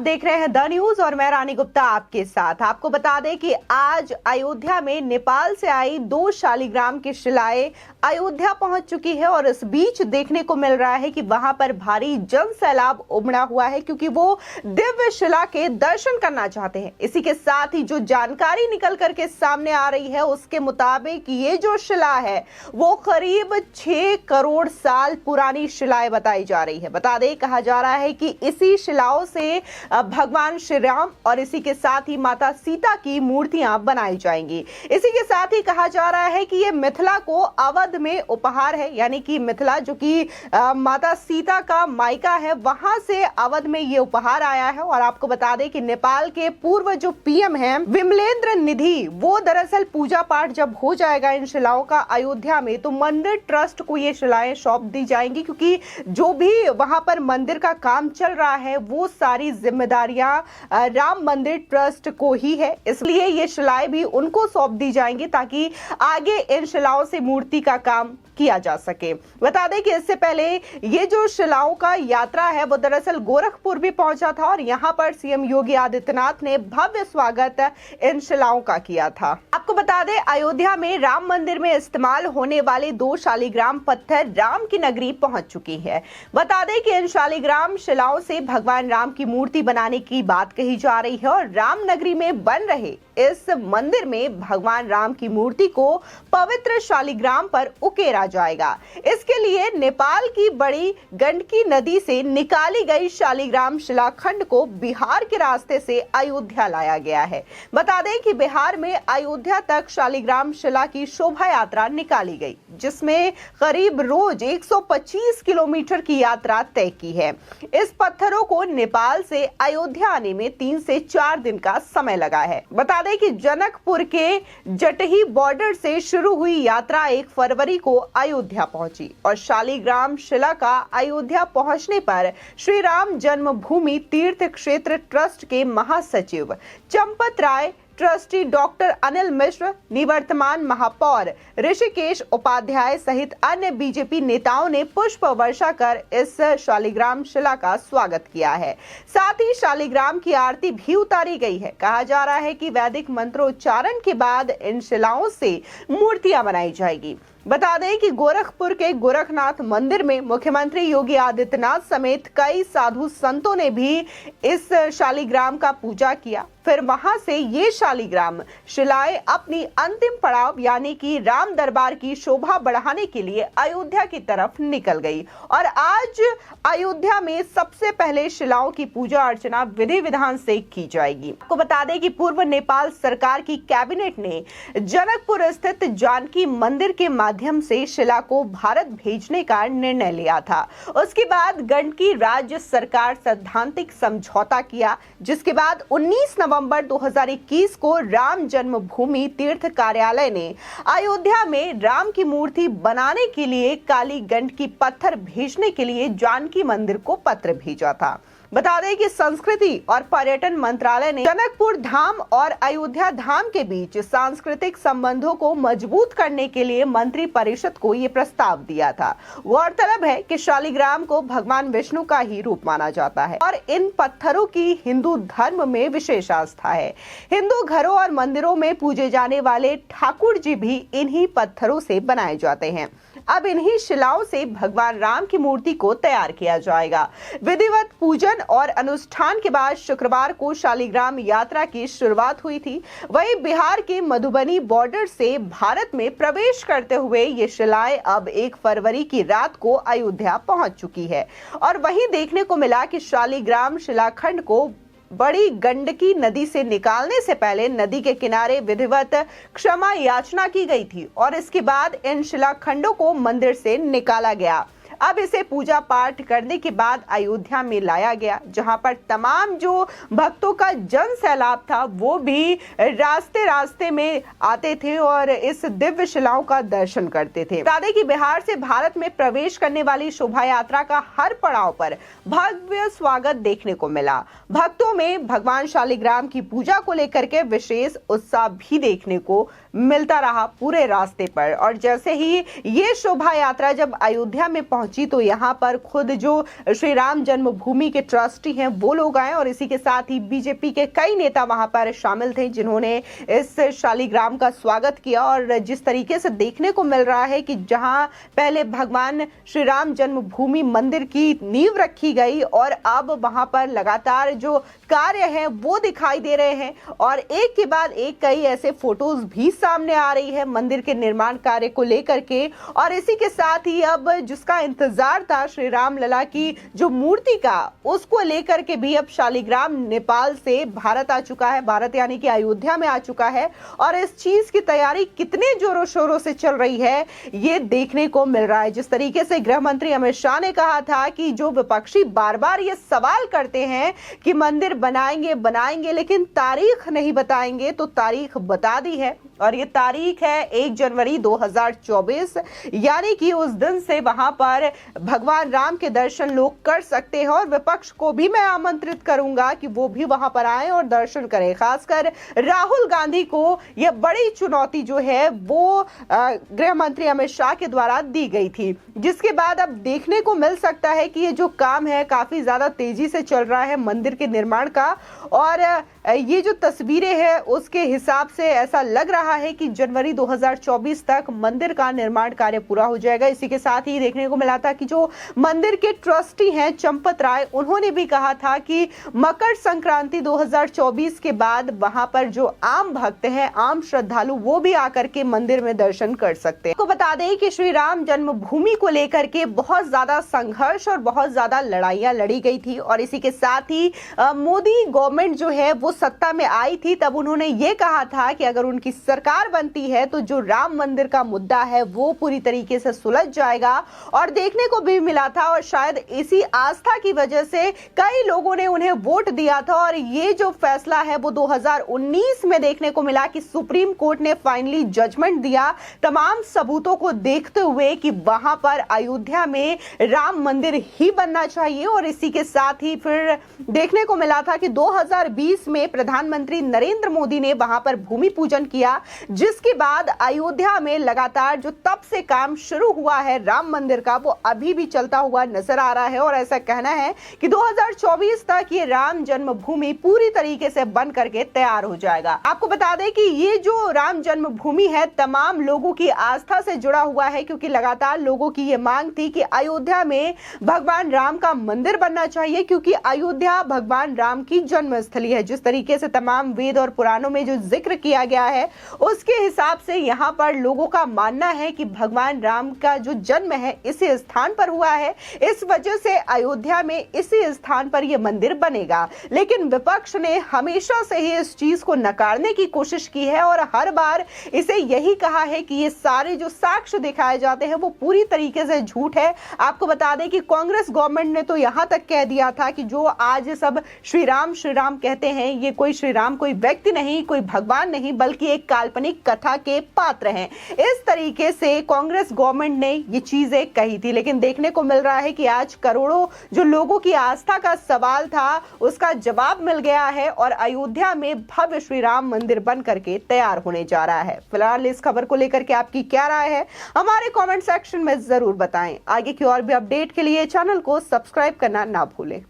देख रहे हैं द न्यूज और मैं रानी गुप्ता आपके साथ। आपको बता दें कि आज अयोध्या में नेपाल से आई 2 शालिग्राम की शिलाएं अयोध्या पहुंच चुकी है और इस बीच देखने को मिल रहा है कि वहां पर भारी जन सैलाब उमड़ा हुआ है क्योंकि वो दिव्य शिला के दर्शन करना चाहते हैं। इसी के साथ ही जो जानकारी निकल करके सामने आ रही है उसके मुताबिक ये जो शिला है वो करीब 6 करोड़ साल पुरानी शिलाएं बताई जा रही है। बता दें, कहा जा रहा है कि इसी शिलाओं से भगवान श्री राम और इसी के साथ ही माता सीता की मूर्तियां बनाई जाएंगी। इसी के साथ ही कहा जा रहा है कि ये मिथिला को अवध में उपहार है, यानी कि मिथिला जो कि माता सीता का मायका है वहां से अवध में ये उपहार आया है। और आपको बता दें कि नेपाल के पूर्व जो पीएम हैं विमलेंद्र निधि, वो दरअसल पूजा पाठ जब हो जाएगा इन शिलाओं का अयोध्या में तो मंदिर ट्रस्ट को ये शिलाएं सौंप दी जाएंगी, क्योंकि जो भी वहां पर मंदिर का काम चल रहा है वो सारी जिम्मेदारियां राम मंदिर ट्रस्ट को ही है। इसलिए ये शिलाएं भी उनको सौंप दी जाएंगी ताकि आगे इन शिलाओं से मूर्ति का काम किया जा सके। बता दें कि इससे पहले ये जो शिलाओं का यात्रा है वो दरअसल गोरखपुर भी पहुंचा था और यहां पर सीएम योगी आदित्यनाथ ने भव्य स्वागत इन शिलाओं का किया था। आपको बता दें, अयोध्या में राम मंदिर में इस्तेमाल होने वाले 2 शालिग्राम पत्थर राम की नगरी पहुंच चुकी है। बता दें कि इन शालिग्राम शिलाओं से भगवान राम की मूर्ति बनाने की बात कही जा रही है और राम नगरी में बन रहे इस मंदिर में भगवान राम की मूर्ति को पवित्र शालिग्राम पर उकेरा जाएगा। इसके लिए नेपाल की बड़ी गंडकी नदी से निकाली गई शालिग्राम शिलाखंड को बिहार के रास्ते से अयोध्या लाया गया है। बता दें कि बिहार में अयोध्या तक शालिग्राम शिला की शोभा यात्रा निकाली गई, जिसमें करीब रोज 125 किलोमीटर की यात्रा तय की है। इस पत्थरों को नेपाल से अयोध्या आने में 3 से 4 दिन का समय लगा है। बता दें कि जनकपुर के जटही बॉर्डर से शुरू हुई यात्रा 1 फरवरी को अयोध्या पहुंची और शालिग्राम शिला का अयोध्या पहुंचने पर श्री राम जन्मभूमि तीर्थ क्षेत्र ट्रस्ट के महासचिव चंपत राय, ट्रस्टी डॉक्टर अनिल मिश्र, निवर्तमान महापौर ऋषिकेश उपाध्याय सहित अन्य बीजेपी नेताओं ने पुष्प वर्षा कर इस शालिग्राम शिला का स्वागत किया है। साथ ही शालिग्राम की आरती भी उतारी गई है। कहा जा रहा है कि वैदिक मंत्रोच्चारण के बाद इन शिलाओं से मूर्तियां बनाई जाएगी। बता दें कि गोरखपुर के गोरखनाथ मंदिर में मुख्यमंत्री योगी आदित्यनाथ समेत कई साधु संतों ने भी इस शालिग्राम का पूजा किया। फिर वहां से ये शालिग्राम शिलाएं अपनी अंतिम पड़ाव यानी कि राम दरबार की शोभा बढ़ाने के लिए अयोध्या की तरफ निकल गई और आज अयोध्या में सबसे पहले शिलाओं की पूजा अर्चना विधि विधान से की जाएगी। आपको बता दें कि पूर्व नेपाल सरकार की कैबिनेट ने जनकपुर स्थित जानकी मंदिर के माध्यम से शिला को भारत भेजने का निर्णय लिया था। उसके बाद गंडकी राज्य सरकार सैद्धांतिक समझौता किया, जिसके बाद 19 नवंबर 2021 को राम जन्मभूमि तीर्थ कार्यालय ने अयोध्या में राम की मूर्ति बनाने के लिए काली गंडकी पत्थर भेजने के लिए जानकी मंदिर को पत्र भेजा था। बता दें कि संस्कृति और पर्यटन मंत्रालय ने जनकपुर धाम और अयोध्या धाम के बीच सांस्कृतिक संबंधों को मजबूत करने के लिए मंत्री परिषद को ये प्रस्ताव दिया था। गौरतलब है कि शालिग्राम को भगवान विष्णु का ही रूप माना जाता है और इन पत्थरों की हिंदू धर्म में विशेष आस्था है। हिंदू घरों और मंदिरों में पूजे जाने वाले ठाकुर जी भी इन्हीं पत्थरों से बनाए जाते हैं। अब इन्हीं शिलाओं से भगवान राम की मूर्ति को तैयार किया जाएगा। विधिवत पूजन और अनुष्ठान के बाद शुक्रवार को शालिग्राम यात्रा की शुरुआत हुई थी। वहीं बिहार के मधुबनी बॉर्डर से भारत में प्रवेश करते हुए ये शिलाएं अब 1 फरवरी की रात को अयोध्या पहुंच चुकी है और वहीं देखने को मिला कि शालिग्राम शिलाखंड को बड़ी गंडकी नदी से निकालने से पहले नदी के किनारे विधिवत क्षमा याचना की गई थी और इसके बाद इन शिलाखंडों को मंदिर से निकाला गया। अब इसे पूजा पाठ करने के बाद अयोध्या में लाया गया, जहां पर तमाम जो भक्तों का जन सैलाब था वो भी रास्ते रास्ते में आते थे और इस दिव्य शिलाओं का दर्शन करते थे। बता दें कि बिहार से भारत में प्रवेश करने वाली शोभा यात्रा का हर पड़ाव पर भव्य स्वागत देखने को मिला। भक्तों में भगवान शालिग्राम की पूजा को लेकर के विशेष उत्साह भी देखने को मिलता रहा पूरे रास्ते पर। और जैसे ही ये शोभा यात्रा जब अयोध्या में पहुंची पहुंची तो यहाँ पर खुद जो श्री राम जन्मभूमि के ट्रस्टी हैं वो लोग आए और इसी के साथ ही बीजेपी के कई नेता वहां पर शामिल थे जिन्होंने इस शालिग्राम का स्वागत किया। और जिस तरीके से देखने को मिल रहा है कि जहां पहले भगवान श्री राम जन्मभूमि मंदिर की नींव रखी गई और अब वहां पर लगातार जो कार्य है वो दिखाई दे रहे हैं और एक के बाद एक कई ऐसे फोटोज भी सामने आ रही है मंदिर के निर्माण कार्य को लेकर के। और इसी के साथ ही अब जिसका इंतजार था श्री राम लला की जो मूर्ति का, उसको लेकर के भी अब शालिग्राम नेपाल से भारत आ चुका है, भारत यानी कि अयोध्या में आ चुका है। और इस चीज की तैयारी कितने जोरों शोरों से चल रही है ये देखने को मिल रहा है। जिस तरीके से गृह मंत्री अमित शाह ने कहा था कि जो विपक्षी बार बार ये सवाल करते हैं कि मंदिर बनाएंगे लेकिन तारीख नहीं बताएंगे, तो तारीख बता दी है और ये तारीख है 1 जनवरी 2024, यानी कि उस दिन से वहां पर भगवान राम के दर्शन लोग कर सकते हैं। और विपक्ष को भी मैं आमंत्रित करूंगा कि वो भी वहां पर आए और दर्शन करें। खासकर राहुल गांधी को यह बड़ी चुनौती जो है वो गृह मंत्री अमित शाह के द्वारा दी गई थी, जिसके बाद अब देखने को मिल सकता है कि ये जो काम है काफी ज्यादा तेजी से चल रहा है मंदिर के निर्माण का। और ये जो तस्वीरें हैं उसके हिसाब से ऐसा लग रहा है कि जनवरी 2024 तक मंदिर का निर्माण कार्य पूरा हो जाएगा। इसी के साथ ही देखने को मिला था कि जो मंदिर के ट्रस्टी हैं चंपत राय, उन्होंने भी कहा था कि मकर संक्रांति 2024 के बाद वहां पर जो आम भक्त हैं, आम श्रद्धालु, वो भी आकर के मंदिर में दर्शन कर सकते हैं। आपको बता दें कि श्री राम जन्मभूमि को लेकर के बहुत ज्यादा संघर्ष और बहुत ज्यादा लड़ाइयां लड़ी गई थी। और इसी के साथ ही मोदी गवर्नमेंट जो है वो सत्ता में आई थी, तब उन्होंने ये कहा था कि अगर उनकी सरकार बनती है तो जो राम मंदिर का मुद्दा है वो पूरी तरीके से सुलझ जाएगा। और देखने को भी मिला था और शायद इसी आस्था की वजह से कई लोगों ने उन्हें वोट दिया था। और ये जो फैसला है वो 2019 में देखने को मिला कि सुप्रीम कोर्ट ने फाइनली जजमेंट दिया तमाम सबूतों को देखते हुए कि वहां पर अयोध्या में राम मंदिर ही बनना चाहिए। और इसी के साथ ही फिर देखने को मिला था कि 2020 में प्रधानमंत्री नरेंद्र मोदी ने वहां पर भूमि पूजन किया, जिसके बाद अयोध्या में लगातार जो तब से काम शुरू हुआ है राम मंदिर का वो अभी भी चलता हुआ नजर आ रहा है। और ऐसा कहना है कि 2024 तक ये राम जन्मभूमि पूरी तरीके से बन करके तैयार हो जाएगा। आपको बता दें कि ये जो राम जन्मभूमि है तमाम लोगों की आस्था से जुड़ा हुआ है, क्योंकि लगातार लोगों की ये मांग थी कि अयोध्या में भगवान राम का मंदिर बनना चाहिए, क्योंकि अयोध्या भगवान राम की जन्मस्थली है। जिस तरीके से तमाम वेद और पुराणों में जो जिक्र किया गया है उसके हिसाब से यहाँ पर लोगों का मानना है कि भगवान राम का जो जन्म है इसी स्थान पर हुआ है, इस वजह से अयोध्या में इसी स्थान पर यह मंदिर बनेगा। लेकिन विपक्ष ने हमेशा से ही इस चीज को नकारने की कोशिश की है और हर बार इसे यही कहा है कि ये सारे जो साक्ष्य दिखाए जाते हैं वो पूरी तरीके से झूठ है। आपको बता दें कि कांग्रेस गवर्नमेंट ने तो यहां तक कह दिया था कि जो आज सब श्री राम कहते हैं ये कोई श्री राम कोई व्यक्ति नहीं, कोई भगवान नहीं, बल्कि एक काल्पनिक कथा के पात्र हैं। इस तरीके से कांग्रेस गवर्नमेंट ने ये चीजें कही थी। लेकिन देखने को मिल रहा है कि आज करोड़ों जो लोगों की आस्था का सवाल था उसका जवाब मिल गया है और अयोध्या में भव्य श्री राम मंदिर बन करके तैयार होने जा रहा है। फिलहाल इस खबर को लेकर के आपकी क्या राय है हमारे कमेंट सेक्शन में जरूर बताएं। आगे की और भी अपडेट के लिए चैनल को सब्सक्राइब करना ना भूलें।